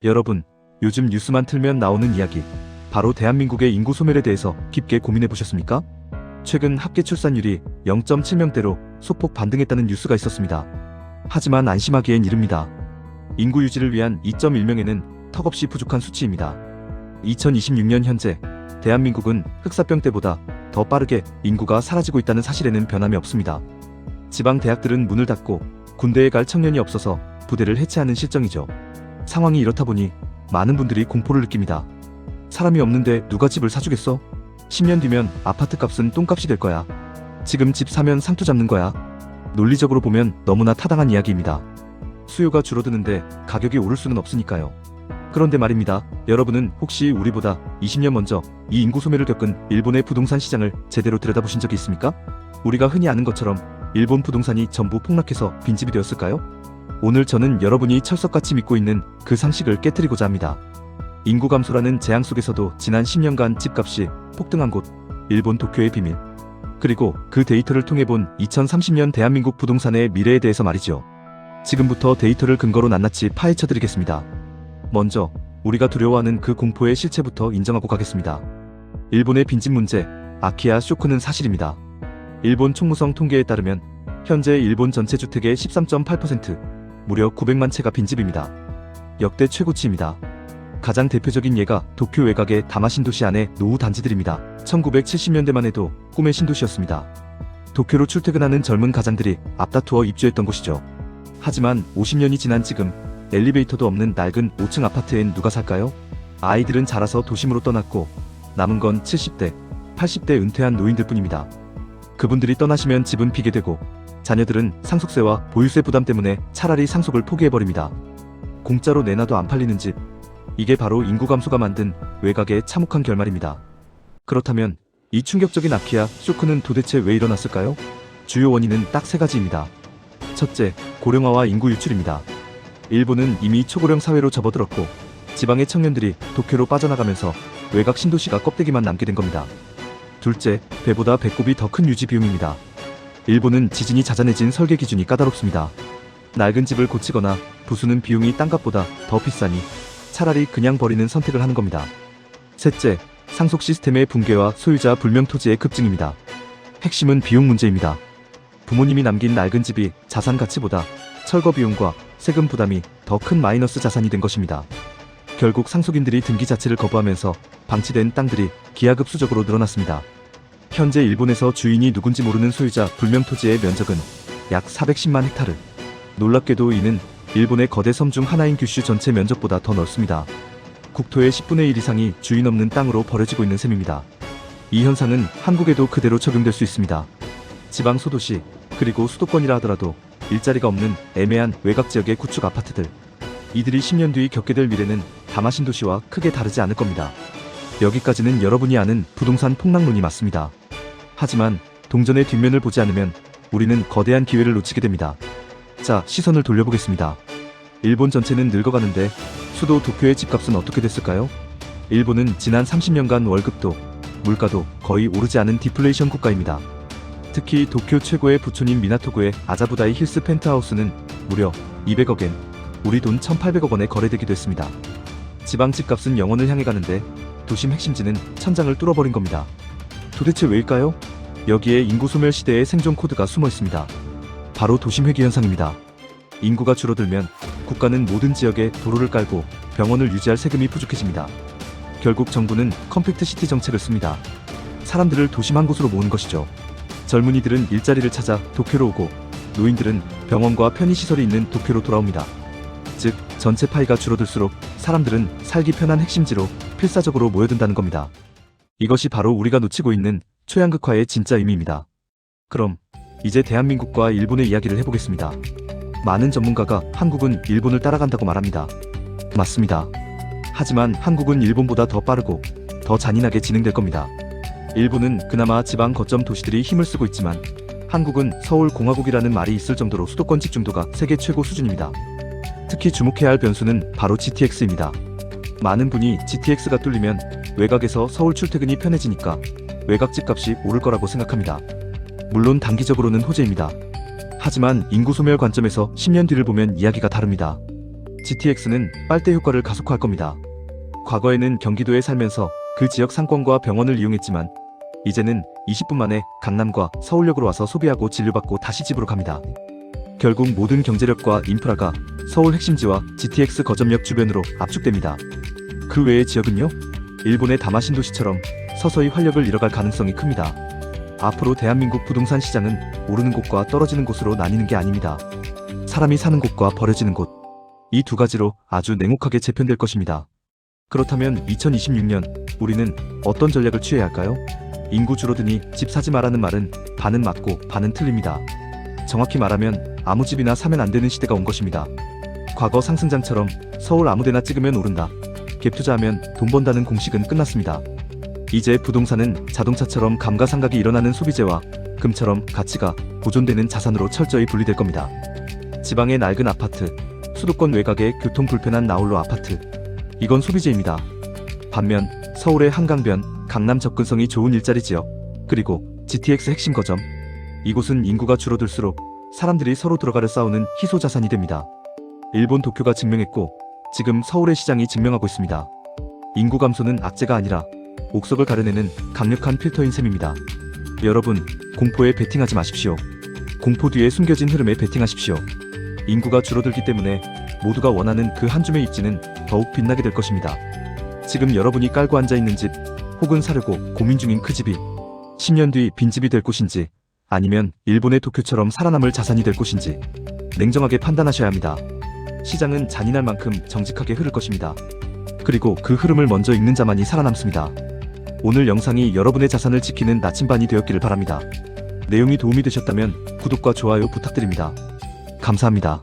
여러분, 요즘 뉴스만 틀면 나오는 이야기, 바로 대한민국의 인구 소멸에 대해서 깊게 고민해 보셨습니까? 최근 합계 출산율이 0.7명대로 소폭 반등했다는 뉴스가 있었습니다. 하지만 안심하기엔 이릅니다. 인구 유지를 위한 2.1명에는 턱없이 부족한 수치입니다. 2026년 현재 대한민국은 흑사병 때보다 더 빠르게 인구가 사라지고 있다는 사실에는 변함이 없습니다. 지방 대학들은 문을 닫고 군대에 갈 청년이 없어서 부대를 해체하는 실정이죠. 상황이 이렇다 보니 많은 분들이 공포를 느낍니다. 사람이 없는데 누가 집을 사주겠어? 10년 뒤면 아파트 값은 똥값이 될 거야. 지금 집 사면 상투 잡는 거야. 논리적으로 보면 너무나 타당한 이야기입니다. 수요가 줄어드는데 가격이 오를 수는 없으니까요. 그런데 말입니다. 여러분은 혹시 우리보다 20년 먼저 이 인구 소멸을 겪은 일본의 부동산 시장을 제대로 들여다보신 적이 있습니까? 우리가 흔히 아는 것처럼 일본 부동산이 전부 폭락해서 빈집이 되었을까요? 오늘 저는 여러분이 철석같이 믿고 있는 그 상식을 깨트리고자 합니다. 인구 감소라는 재앙 속에서도 지난 10년간 집값이 폭등한 곳, 일본 도쿄의 비밀. 그리고 그 데이터를 통해 본 2030년 대한민국 부동산의 미래에 대해서 말이죠. 지금부터 데이터를 근거로 낱낱이 파헤쳐드리겠습니다. 먼저 우리가 두려워하는 그 공포의 실체부터 인정하고 가겠습니다. 일본의 빈집 문제, 아키야 쇼크는 사실입니다. 일본 총무성 통계에 따르면 현재 일본 전체 주택의 13.8%, 무려 900만 채가 빈집입니다. 역대 최고치입니다. 가장 대표적인 예가 도쿄 외곽의 다마 신도시 안의 노후 단지들입니다. 1970년대만 해도 꿈의 신도시였습니다. 도쿄로 출퇴근하는 젊은 가장들이 앞다투어 입주했던 곳이죠. 하지만 50년이 지난 지금 엘리베이터도 없는 낡은 5층 아파트엔 누가 살까요? 아이들은 자라서 도심으로 떠났고 남은 건 70대, 80대 은퇴한 노인들 뿐입니다. 그분들이 떠나시면 집은 비게 되고 자녀들은 상속세와 보유세 부담 때문에 차라리 상속을 포기해버립니다. 공짜로 내놔도 안 팔리는 집. 이게 바로 인구 감소가 만든 외곽의 참혹한 결말입니다. 그렇다면 이 충격적인 아키야 쇼크는 도대체 왜 일어났을까요? 주요 원인은 딱 세 가지입니다. 첫째, 고령화와 인구 유출입니다. 일본은 이미 초고령 사회로 접어들었고 지방의 청년들이 도쿄로 빠져나가면서 외곽 신도시가 껍데기만 남게 된 겁니다. 둘째, 배보다 배꼽이 더 큰 유지 비용입니다. 일본은 지진이 잦아내진 설계 기준이 까다롭습니다. 낡은 집을 고치거나 부수는 비용이 땅값보다 더 비싸니 차라리 그냥 버리는 선택을 하는 겁니다. 셋째, 상속 시스템의 붕괴와 소유자 불명 토지의 급증입니다. 핵심은 비용 문제입니다. 부모님이 남긴 낡은 집이 자산 가치보다 철거 비용과 세금 부담이 더 큰 마이너스 자산이 된 것입니다. 결국 상속인들이 등기 자체를 거부하면서 방치된 땅들이 기하급수적으로 늘어났습니다. 현재 일본에서 주인이 누군지 모르는 소유자 불명 토지의 면적은 약 410만 헥타르. 놀랍게도 이는 일본의 거대 섬 중 하나인 규슈 전체 면적보다 더 넓습니다. 국토의 10분의 1 이상이 주인 없는 땅으로 버려지고 있는 셈입니다. 이 현상은 한국에도 그대로 적용될 수 있습니다. 지방 소도시, 그리고 수도권이라 하더라도 일자리가 없는 애매한 외곽 지역의 구축 아파트들. 이들이 10년 뒤 겪게 될 미래는 다마 신도시와 크게 다르지 않을 겁니다. 여기까지는 여러분이 아는 부동산 폭락론이 맞습니다. 하지만 동전의 뒷면을 보지 않으면 우리는 거대한 기회를 놓치게 됩니다. 자, 시선을 돌려보겠습니다. 일본 전체는 늙어가는데 수도 도쿄의 집값은 어떻게 됐을까요? 일본은 지난 30년간 월급도 물가도 거의 오르지 않은 디플레이션 국가입니다. 특히 도쿄 최고의 부촌인 미나토구의 아자부다이 힐스 펜트하우스는 무려 200억엔, 우리 돈 1,800억 원에 거래되기도 했습니다. 지방 집값은 영원을 향해 가는데 도심 핵심지는 천장을 뚫어버린 겁니다. 도대체 왜일까요? 여기에 인구 소멸 시대의 생존 코드가 숨어 있습니다. 바로 도심 회귀 현상입니다. 인구가 줄어들면 국가는 모든 지역에 도로를 깔고 병원을 유지할 세금이 부족해집니다. 결국 정부는 컴팩트 시티 정책을 씁니다. 사람들을 도심 한 곳으로 모으는 것이죠. 젊은이들은 일자리를 찾아 도쿄로 오고 노인들은 병원과 편의시설이 있는 도쿄로 돌아옵니다. 즉, 전체 파이가 줄어들수록 사람들은 살기 편한 핵심지로 필사적으로 모여든다는 겁니다. 이것이 바로 우리가 놓치고 있는 초양극화의 진짜 의미입니다. 그럼 이제 대한민국과 일본의 이야기를 해보겠습니다. 많은 전문가가 한국은 일본을 따라간다고 말합니다. 맞습니다. 하지만 한국은 일본보다 더 빠르고 더 잔인하게 진행될 겁니다. 일본은 그나마 지방 거점 도시들이 힘을 쓰고 있지만 한국은 서울 공화국이라는 말이 있을 정도로 수도권 집중도가 세계 최고 수준입니다. 특히 주목해야 할 변수는 바로 GTX입니다. 많은 분이 GTX가 뚫리면 외곽에서 서울 출퇴근이 편해지니까 외곽 집값이 오를 거라고 생각합니다. 물론 단기적으로는 호재입니다. 하지만 인구 소멸 관점에서 10년 뒤를 보면 이야기가 다릅니다. GTX는 빨대 효과를 가속화할 겁니다. 과거에는 경기도에 살면서 그 지역 상권과 병원을 이용했지만 이제는 20분 만에 강남과 서울역으로 와서 소비하고 진료받고 다시 집으로 갑니다. 결국 모든 경제력과 인프라가 서울 핵심지와 GTX 거점역 주변으로 압축됩니다. 그 외의 지역은요? 일본의 다마 신도시처럼 서서히 활력을 잃어갈 가능성이 큽니다. 앞으로 대한민국 부동산 시장은 오르는 곳과 떨어지는 곳으로 나뉘는 게 아닙니다. 사람이 사는 곳과 버려지는 곳, 이 두 가지로 아주 냉혹하게 재편될 것입니다. 그렇다면 2026년 우리는 어떤 전략을 취해야 할까요? 인구 줄어드니 집 사지 마라는 말은 반은 맞고 반은 틀립니다. 정확히 말하면 아무 집이나 사면 안 되는 시대가 온 것입니다. 과거 상승장처럼 서울 아무데나 찍으면 오른다, 갭 투자하면 돈 번다는 공식은 끝났습니다. 이제 부동산은 자동차처럼 감가상각이 일어나는 소비재와 금처럼 가치가 보존되는 자산으로 철저히 분리될 겁니다. 지방의 낡은 아파트, 수도권 외곽의 교통 불편한 나홀로 아파트, 이건 소비재입니다. 반면 서울의 한강변, 강남 접근성이 좋은 일자리 지역, 그리고 GTX 핵심 거점, 이곳은 인구가 줄어들수록 사람들이 서로 들어가려 싸우는 희소 자산이 됩니다. 일본 도쿄가 증명했고 지금 서울의 시장이 증명하고 있습니다. 인구 감소는 악재가 아니라 옥석을 가려내는 강력한 필터인 셈입니다. 여러분, 공포에 베팅하지 마십시오. 공포 뒤에 숨겨진 흐름에 베팅하십시오. 인구가 줄어들기 때문에 모두가 원하는 그 한 줌의 입지는 더욱 빛나게 될 것입니다. 지금 여러분이 깔고 앉아있는 집, 혹은 사려고 고민 중인 그 집이 10년 뒤 빈집이 될 곳인지 아니면 일본의 도쿄처럼 살아남을 자산이 될 곳인지 냉정하게 판단하셔야 합니다. 시장은 잔인할 만큼 정직하게 흐를 것입니다. 그리고 그 흐름을 먼저 읽는 자만이 살아남습니다. 오늘 영상이 여러분의 자산을 지키는 나침반이 되었기를 바랍니다. 내용이 도움이 되셨다면 구독과 좋아요 부탁드립니다. 감사합니다.